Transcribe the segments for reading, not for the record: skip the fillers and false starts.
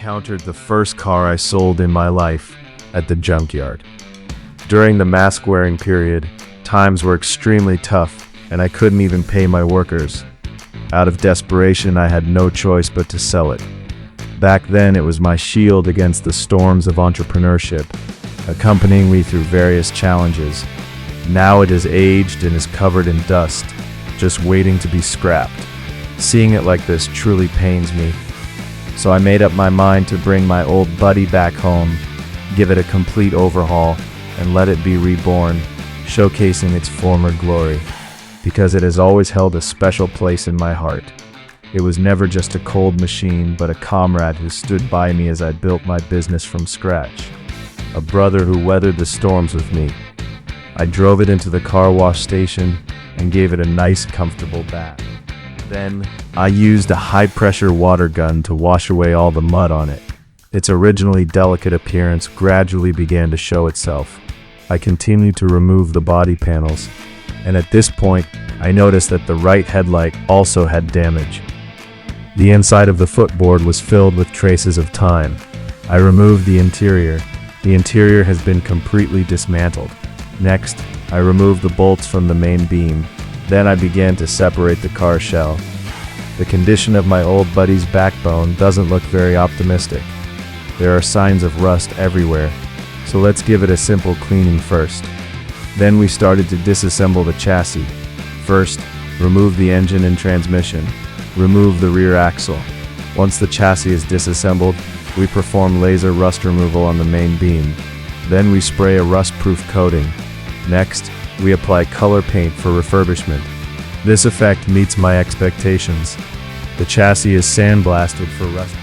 encountered the first car I sold in my life at the junkyard. During the mask-wearing period, times were extremely tough, and I couldn't even pay my workers. Out of desperation, I had no choice but to sell it. Back then, it was my shield against the storms of entrepreneurship, accompanying me through various challenges. Now it is aged and is covered in dust, just waiting to be scrapped. Seeing it like this truly pains me. So I made up my mind to bring my old buddy back home, give it a complete overhaul, and let it be reborn, showcasing its former glory, because it has always held a special place in my heart. It was never just a cold machine, but a comrade who stood by me as I built my business from scratch. A brother who weathered the storms with me. I drove it into the car wash station and gave it a nice, comfortable bath. Then, I used a high-pressure water gun to wash away all the mud on it. Its originally delicate appearance gradually began to show itself. I continued to remove the body panels, and at this point, I noticed that the right headlight also had damage. The inside of the footboard was filled with traces of time. I removed the interior. The interior has been completely dismantled. Next, I removed the bolts from the main beam. Then I began to separate the car shell. The condition of my old buddy's backbone doesn't look very optimistic. There are signs of rust everywhere, so let's give it a simple cleaning first. Then we started to disassemble the chassis. First, remove the engine and transmission. Remove the rear axle. Once the chassis is disassembled, we perform laser rust removal on the main beam. Then we spray a rust-proof coating. Next, we apply color paint for refurbishment. This effect meets my expectations. The chassis is sandblasted for rust.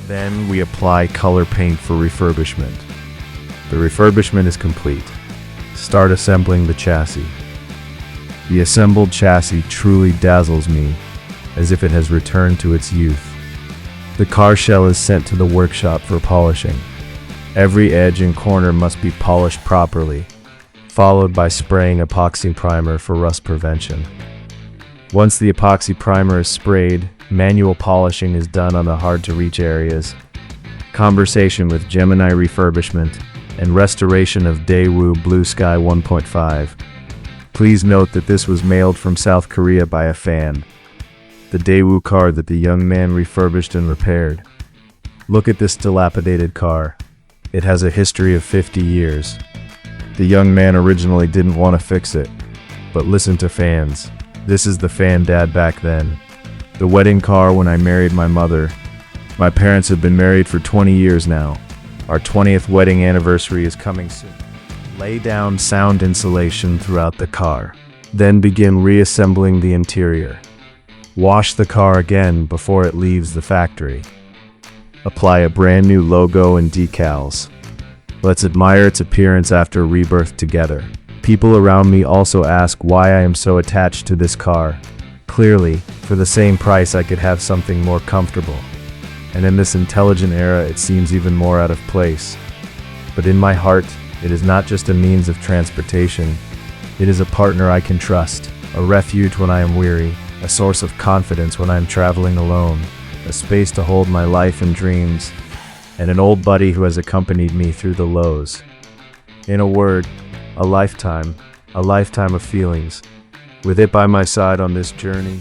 Then we apply color paint for refurbishment. The refurbishment is complete. Start assembling the chassis. The assembled chassis truly dazzles me, as if it has returned to its youth. The car shell is sent to the workshop for polishing. Every edge and corner must be polished properly, followed by spraying epoxy primer for rust prevention. Once the epoxy primer is sprayed, manual polishing is done on the hard-to-reach areas. Conversation with Gemini refurbishment and restoration of Daewoo Blue Sky 1.5. Please note that this was mailed from South Korea by a fan. The Daewoo car that the young man refurbished and repaired. Look at this dilapidated car. It has a history of 50 years. The young man originally didn't want to fix it, but listen to fans. This is the fan dad back then. The wedding car when I married my mother. My parents have been married for 20 years now. Our 20th wedding anniversary is coming soon. Lay down sound insulation throughout the car. Then begin reassembling the interior. Wash the car again before it leaves the factory. Apply a brand new logo and decals. Let's admire its appearance after rebirth together. People around me also ask why I am so attached to this car. Clearly, for the same price I could have something more comfortable. And in this intelligent era, it seems even more out of place. But in my heart, it is not just a means of transportation. It is a partner I can trust, a refuge when I am weary, a source of confidence when I am traveling alone, a space to hold my life and dreams, and an old buddy who has accompanied me through the lows. In a word, a lifetime of feelings. With it by my side on this journey,